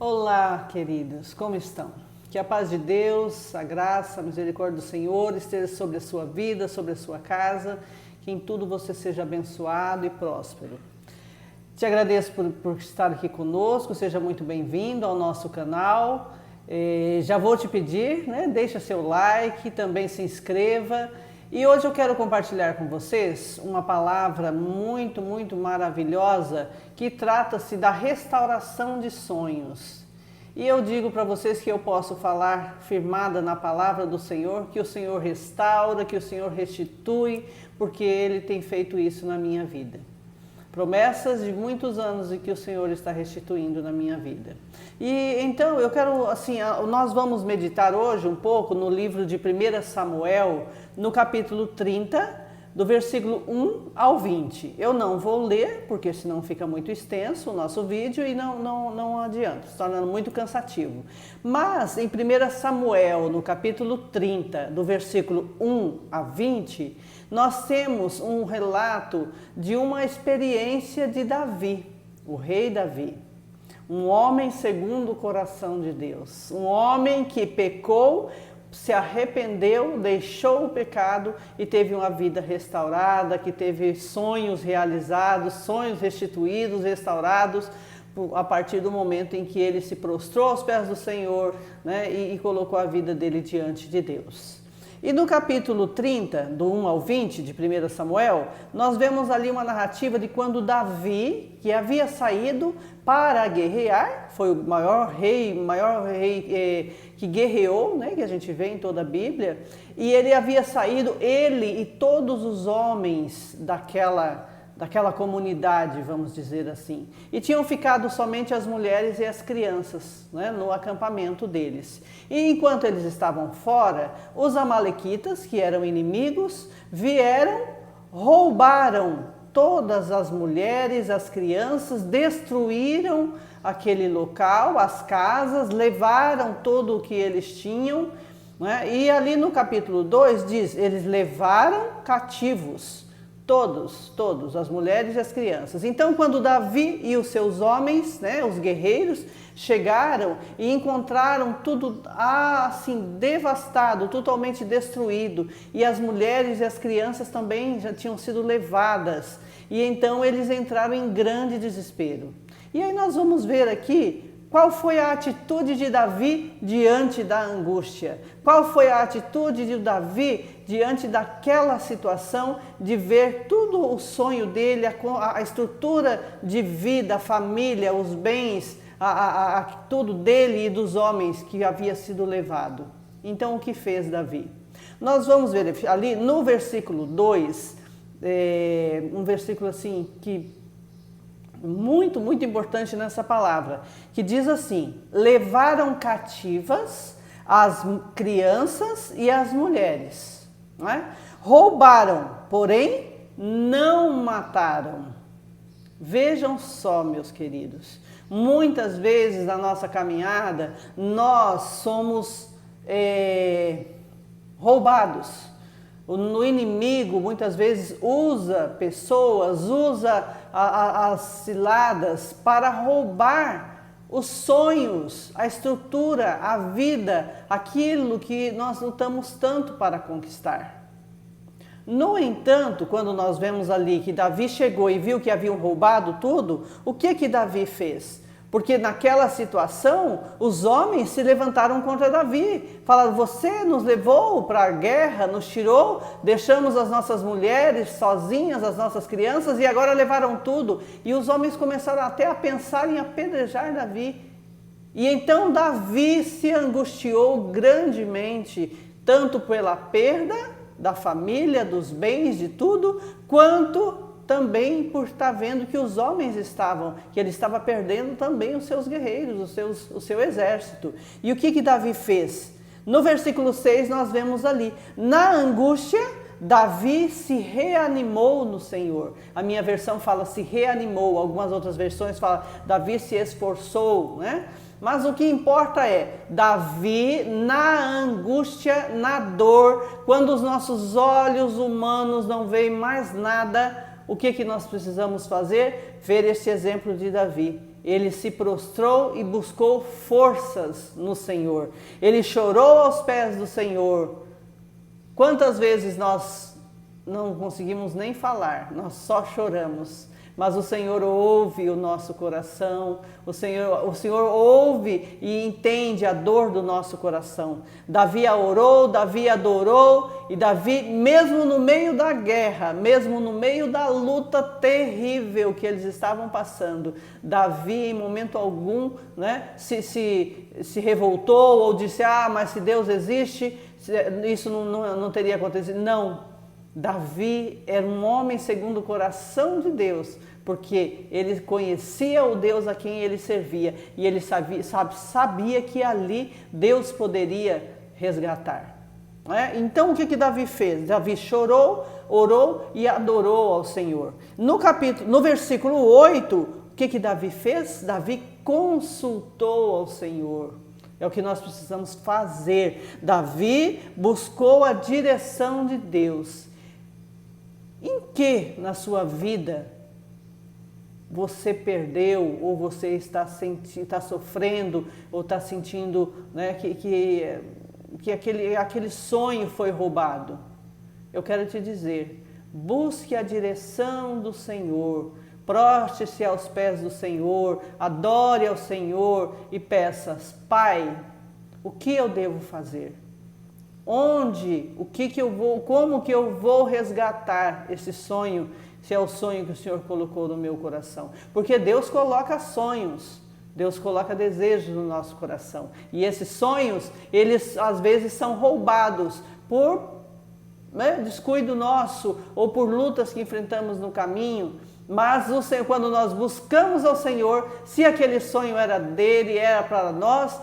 Olá, queridos, como estão? Que a paz de Deus, a graça, a misericórdia do Senhor esteja sobre a sua vida, sobre a sua casa, que em tudo você seja abençoado e próspero. Te agradeço por estar aqui conosco, seja muito bem-vindo ao nosso canal. Já vou te pedir, deixa seu like, também se inscreva. E hoje eu quero compartilhar com vocês uma palavra muito maravilhosa que trata-se da restauração de sonhos. E eu digo para vocês que eu posso falar firmada na palavra do Senhor, que o Senhor restaura, que o Senhor restitui, porque Ele tem feito isso na minha vida. Promessas de muitos anos e que o Senhor está restituindo na minha vida. E então eu quero, nós vamos meditar hoje um pouco no livro de 1 Samuel, no capítulo 30, do versículo 1 ao 20. Eu não vou ler, porque senão fica muito extenso o nosso vídeo e não adianta, se tornando muito cansativo. Mas em 1 Samuel, no capítulo 30, do versículo 1 a 20, nós temos um relato de uma experiência de Davi, o rei Davi. Um homem segundo o coração de Deus, um homem que pecou, se arrependeu, deixou o pecado e teve uma vida restaurada, que teve sonhos realizados, sonhos restituídos, restaurados, a partir do momento em que ele se prostrou aos pés do Senhor, e colocou a vida dele diante de Deus. E no capítulo 30, do 1 ao 20 de 1 Samuel, nós vemos ali uma narrativa de quando Davi, que havia saído para guerrear, foi o maior rei que guerreou, que a gente vê em toda a Bíblia, e ele havia saído, ele e todos os homens daquela comunidade, vamos dizer assim. E tinham ficado somente as mulheres e as crianças, no acampamento deles. E enquanto eles estavam fora, os amalequitas, que eram inimigos, vieram, roubaram todas as mulheres, as crianças, destruíram aquele local, as casas, levaram tudo o que eles tinham. E ali no capítulo 2 diz, eles levaram cativos, todos, as mulheres e as crianças. Então, quando Davi e os seus homens, os guerreiros, chegaram e encontraram tudo assim devastado, totalmente destruído, e as mulheres e as crianças também já tinham sido levadas. E então eles entraram em grande desespero. E aí nós vamos ver aqui qual foi a atitude de Davi diante da angústia? Qual foi a atitude de Davi diante daquela situação de ver tudo o sonho dele, a estrutura de vida, a família, os bens, tudo dele e dos homens que havia sido levado? Então o que fez Davi? Nós vamos ver ali no versículo 2, um versículo assim que muito importante nessa palavra, que diz assim: levaram cativas as crianças e as mulheres, roubaram, porém não mataram. Vejam só, meus queridos, muitas vezes na nossa caminhada nós somos roubados. O inimigo muitas vezes usa pessoas, usa as ciladas para roubar os sonhos, a estrutura, a vida, aquilo que nós lutamos tanto para conquistar. No entanto, quando nós vemos ali que Davi chegou e viu que haviam roubado tudo, o que Davi fez? Porque naquela situação, os homens se levantaram contra Davi. Falaram, você nos levou para a guerra, nos tirou, deixamos as nossas mulheres sozinhas, as nossas crianças, e agora levaram tudo. E os homens começaram até a pensar em apedrejar Davi. E então Davi se angustiou grandemente, tanto pela perda da família, dos bens, de tudo, quanto também por estar vendo que os homens que ele estava perdendo também os seus guerreiros, o seu exército. E o que Davi fez? No versículo 6 nós vemos ali, na angústia, Davi se reanimou no Senhor. A minha versão fala se reanimou, algumas outras versões falam Davi se esforçou, Mas o que importa é, Davi na angústia, na dor, quando os nossos olhos humanos não veem mais nada, o que nós precisamos fazer? Ver esse exemplo de Davi. ele se prostrou e buscou forças no Senhor. Ele chorou aos pés do Senhor. Quantas vezes nós não conseguimos nem falar, nós só choramos. Mas o Senhor ouve o nosso coração, o Senhor ouve e entende a dor do nosso coração. Davi orou, Davi adorou, e Davi, mesmo no meio da guerra, mesmo no meio da luta terrível que eles estavam passando, Davi em momento algum, né, se revoltou ou disse, mas se Deus existe, isso não teria acontecido. Não. Davi era um homem segundo o coração de Deus, porque ele conhecia o Deus a quem ele servia e ele sabia que ali Deus poderia resgatar. Então o que Davi fez? Davi chorou, orou e adorou ao Senhor. No versículo 8, o que Davi fez? Davi consultou ao Senhor. É o que nós precisamos fazer. Davi buscou a direção de Deus. Em que na sua vida você perdeu ou você está sofrendo ou está sentindo, né, que aquele sonho foi roubado? Eu quero te dizer, busque a direção do Senhor, proste-se aos pés do Senhor, adore ao Senhor e peça, Pai, o que eu devo fazer? Onde, como que eu vou resgatar esse sonho, se é o sonho que o Senhor colocou no meu coração? Porque Deus coloca sonhos, Deus coloca desejos no nosso coração. E esses sonhos, eles às vezes são roubados por descuido nosso ou por lutas que enfrentamos no caminho. Mas quando nós buscamos ao Senhor, se aquele sonho era dele, era para nós,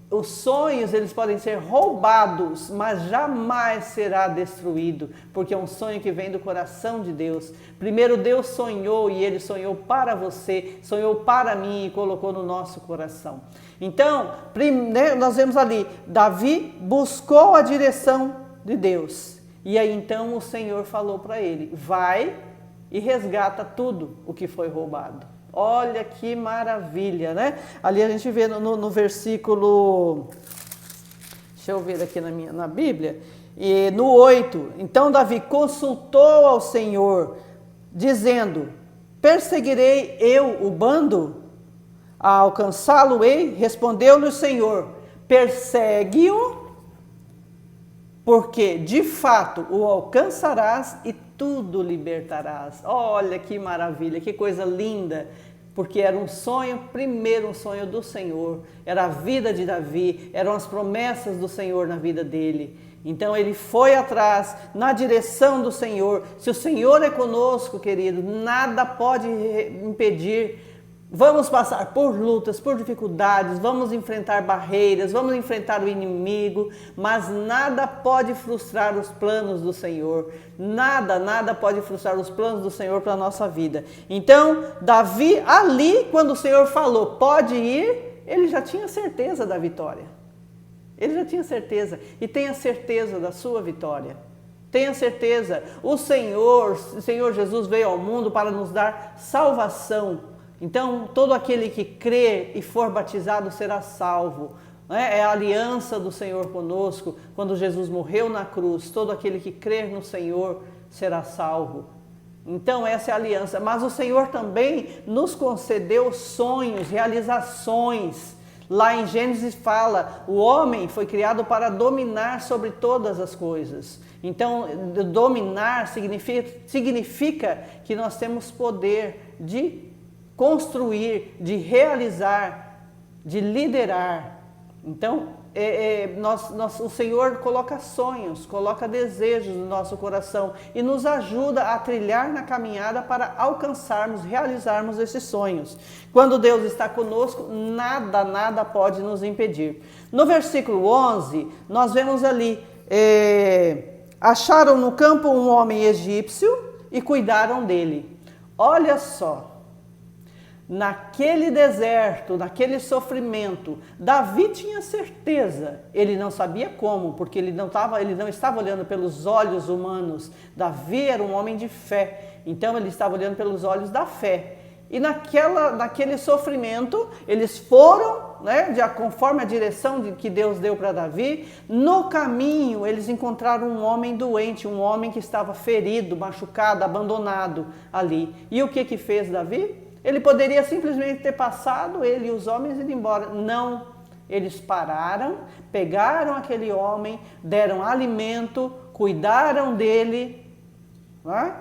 os sonhos, eles podem ser roubados, mas jamais será destruído, porque é um sonho que vem do coração de Deus. Primeiro Deus sonhou e Ele sonhou para você, sonhou para mim e colocou no nosso coração. Então, nós vemos ali, Davi buscou a direção de Deus. E aí então o Senhor falou para ele, vai e resgata tudo o que foi roubado. Olha que maravilha, né? Ali a gente vê no versículo, deixa eu ver aqui na Bíblia, e no 8, então Davi consultou ao Senhor, dizendo, perseguirei eu o bando? A alcançá-lo-ei? Respondeu-lhe o Senhor, persegue-o, porque de fato o alcançarás e tudo libertarás. Olha que maravilha, que coisa linda, porque era um sonho, primeiro um sonho do Senhor, era a vida de Davi, eram as promessas do Senhor na vida dele. Então ele foi atrás, na direção do Senhor. Se o Senhor é conosco, querido, nada pode impedir. Vamos passar por lutas, por dificuldades, vamos enfrentar barreiras, vamos enfrentar o inimigo, mas nada pode frustrar os planos do Senhor. Nada pode frustrar os planos do Senhor para a nossa vida. Então, Davi, ali, quando o Senhor falou, pode ir, ele já tinha certeza da vitória. Ele já tinha certeza. E tenha certeza da sua vitória. Tenha certeza, o Senhor Jesus veio ao mundo para nos dar salvação. Então, todo aquele que crê e for batizado será salvo. É a aliança do Senhor conosco. Quando Jesus morreu na cruz, todo aquele que crer no Senhor será salvo. Então, essa é a aliança. Mas o Senhor também nos concedeu sonhos, realizações. Lá em Gênesis fala, o homem foi criado para dominar sobre todas as coisas. Então, dominar significa que nós temos poder de construir, de realizar, de liderar. Então, o Senhor coloca sonhos, coloca desejos no nosso coração e nos ajuda a trilhar na caminhada para alcançarmos, realizarmos esses sonhos. Quando Deus está conosco, nada pode nos impedir. No versículo 11, nós vemos ali, acharam no campo um homem egípcio e cuidaram dele. Olha só. Naquele deserto, naquele sofrimento, Davi tinha certeza, ele não sabia como, porque ele não estava olhando pelos olhos humanos. Davi era um homem de fé, então ele estava olhando pelos olhos da fé. E naquele sofrimento, eles foram, né, conforme a direção que Deus deu para Davi. No caminho, eles encontraram um homem doente, um homem que estava ferido, machucado, abandonado ali. E o que fez Davi? Ele poderia simplesmente ter passado, ele e os homens, e ido embora. Não, eles pararam, pegaram aquele homem, deram alimento, cuidaram dele, né?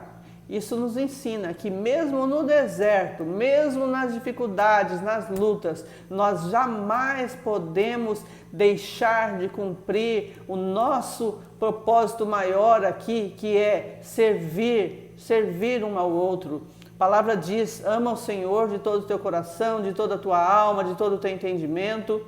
Isso nos ensina que mesmo no deserto, mesmo nas dificuldades, nas lutas, nós jamais podemos deixar de cumprir o nosso propósito maior aqui, que é servir um ao outro. A palavra diz: ama o Senhor de todo o teu coração, de toda a tua alma, de todo o teu entendimento,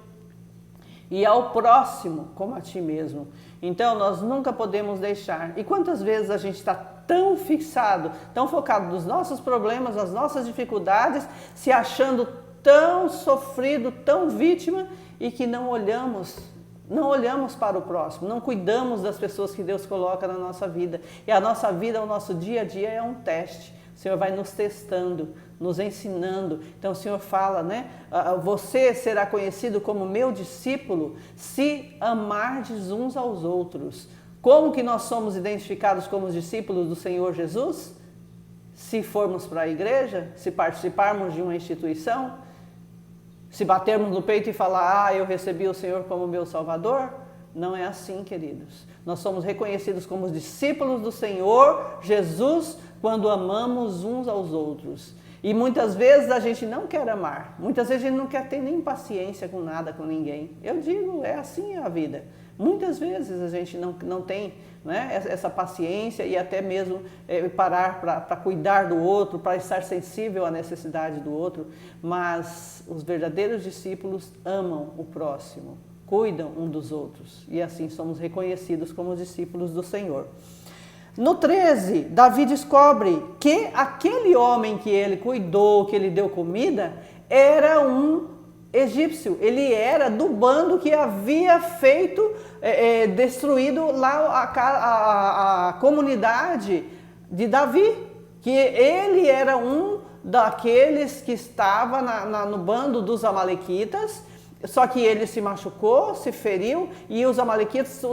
e ao próximo como a ti mesmo. Então nós nunca podemos deixar. E quantas vezes a gente está tão fixado, tão focado nos nossos problemas, nas nossas dificuldades, se achando tão sofrido, tão vítima, e que não olhamos para o próximo, não cuidamos das pessoas que Deus coloca na nossa vida. E a nossa vida, o nosso dia a dia é um teste. O Senhor vai nos testando, nos ensinando. Então o Senhor fala, né? Você será conhecido como meu discípulo se amardes uns aos outros. Como que nós somos identificados como os discípulos do Senhor Jesus? Se formos para a igreja, se participarmos de uma instituição, se batermos no peito e falar: eu recebi o Senhor como meu Salvador. Não é assim, queridos. Nós somos reconhecidos como os discípulos do Senhor Jesus quando amamos uns aos outros. E muitas vezes a gente não quer amar, muitas vezes a gente não quer ter nem paciência com nada, com ninguém. Eu digo, é assim a vida. Muitas vezes a gente não tem, né, essa paciência e até mesmo parar para cuidar do outro, para estar sensível à necessidade do outro. Mas os verdadeiros discípulos amam o próximo, cuidam um dos outros, e assim somos reconhecidos como discípulos do Senhor. No 13, Davi descobre que aquele homem que ele cuidou, que ele deu comida, era um egípcio. Ele era do bando que havia destruído lá a comunidade de Davi. Que ele era um daqueles que estava no bando dos amalequitas. Só que ele se machucou, se feriu, e os amalequitas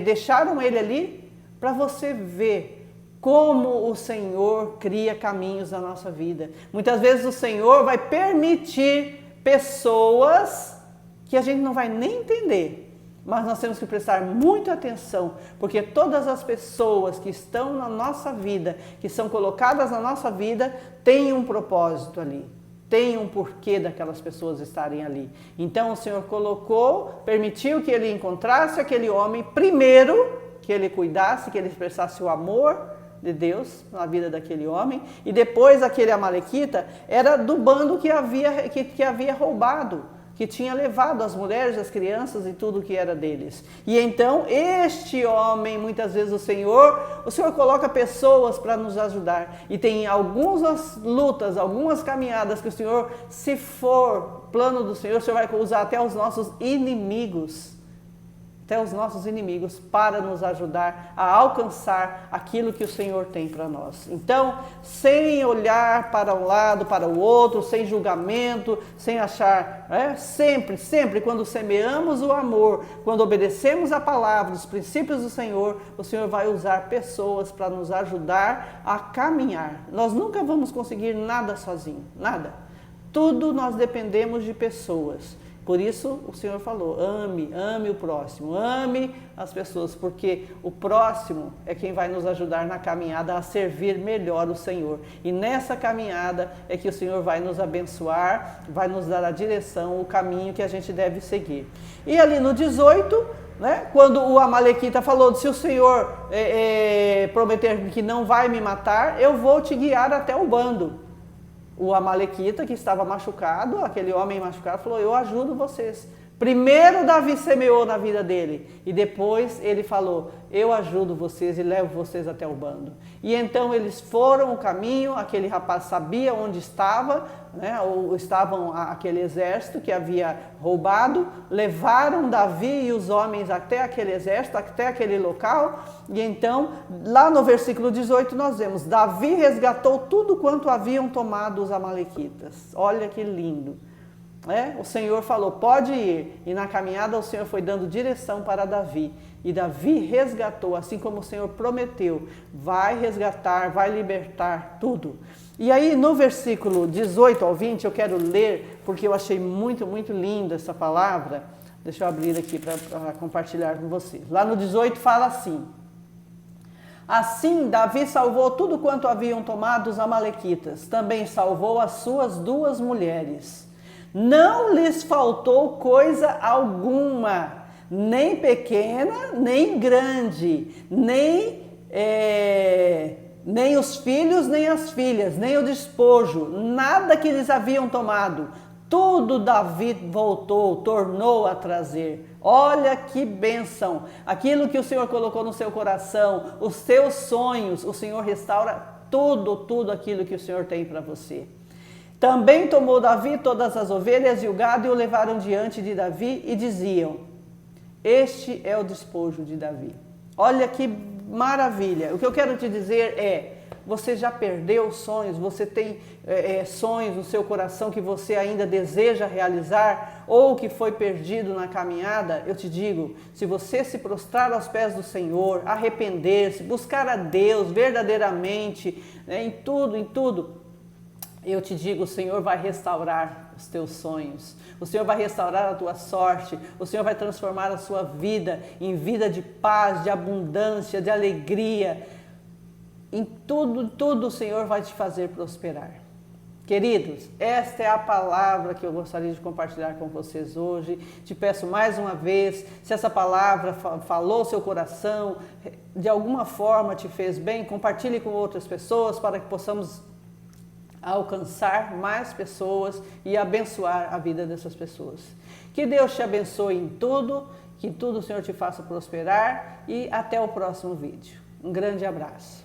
deixaram ele ali. Para você ver como o Senhor cria caminhos na nossa vida. Muitas vezes o Senhor vai permitir pessoas que a gente não vai nem entender, mas nós temos que prestar muita atenção, porque todas as pessoas que estão na nossa vida, que são colocadas na nossa vida, têm um propósito ali. Tem um porquê daquelas pessoas estarem ali. Então o Senhor permitiu que ele encontrasse aquele homem primeiro, que ele cuidasse, que ele expressasse o amor de Deus na vida daquele homem, e depois aquele amalequita era do bando que havia roubado, que tinha levado as mulheres, as crianças e tudo que era deles. E então este homem, muitas vezes o Senhor coloca pessoas para nos ajudar, e tem algumas lutas, algumas caminhadas que o Senhor, se for plano do Senhor, o Senhor vai usar até os nossos inimigos, para nos ajudar a alcançar aquilo que o Senhor tem para nós. Então, sem olhar para um lado, para o outro, sem julgamento, sem achar, sempre quando semeamos o amor, quando obedecemos a palavra, os princípios do Senhor, o Senhor vai usar pessoas para nos ajudar a caminhar. Nós nunca vamos conseguir nada sozinho, nada. Tudo nós dependemos de pessoas. Por isso o Senhor falou: ame o próximo, ame as pessoas, porque o próximo é quem vai nos ajudar na caminhada a servir melhor o Senhor. E nessa caminhada é que o Senhor vai nos abençoar, vai nos dar a direção, o caminho que a gente deve seguir. E ali no 18, né, quando o amalequita falou: se o Senhor prometer que não vai me matar, eu vou te guiar até o bando. O amalequita, que estava machucado, aquele homem machucado, falou: eu ajudo vocês. Primeiro Davi semeou na vida dele e depois ele falou, eu ajudo vocês e levo vocês até o bando. E então eles foram o caminho, aquele rapaz sabia onde estava, né, ou estavam aquele exército que havia roubado, levaram Davi e os homens até aquele exército, até aquele local, e então lá no versículo 18 nós vemos, Davi resgatou tudo quanto haviam tomado os amalequitas. Olha que lindo. O Senhor falou, pode ir, e na caminhada o Senhor foi dando direção para Davi, e Davi resgatou, assim como o Senhor prometeu, vai resgatar, vai libertar tudo. E aí no versículo 18 ao 20 eu quero ler, porque eu achei muito, muito linda essa palavra, deixa eu abrir aqui para compartilhar com vocês. Lá no 18 fala assim, assim Davi salvou tudo quanto haviam tomado os amalequitas, também salvou as suas 2 mulheres. Não lhes faltou coisa alguma, nem pequena, nem grande, nem os filhos, nem as filhas, nem o despojo, nada que eles haviam tomado. Tudo Davi voltou, tornou a trazer. Olha que bênção! Aquilo que o Senhor colocou no seu coração, os seus sonhos, o Senhor restaura tudo aquilo que o Senhor tem para você. Também tomou Davi todas as ovelhas e o gado e o levaram diante de Davi e diziam, este é o despojo de Davi. Olha que maravilha! O que eu quero te dizer é, você já perdeu sonhos, você tem sonhos no seu coração que você ainda deseja realizar ou que foi perdido na caminhada? Eu te digo, se você se prostrar aos pés do Senhor, arrepender-se, buscar a Deus verdadeiramente, em tudo, eu te digo, o Senhor vai restaurar os teus sonhos, o Senhor vai restaurar a tua sorte, o Senhor vai transformar a sua vida em vida de paz, de abundância, de alegria. Em tudo o Senhor vai te fazer prosperar. Queridos, esta é a palavra que eu gostaria de compartilhar com vocês hoje. Te peço mais uma vez, se essa palavra falou seu coração, de alguma forma te fez bem, compartilhe com outras pessoas para que possamos alcançar mais pessoas e abençoar a vida dessas pessoas. Que Deus te abençoe em tudo, que tudo o Senhor te faça prosperar e até o próximo vídeo. Um grande abraço.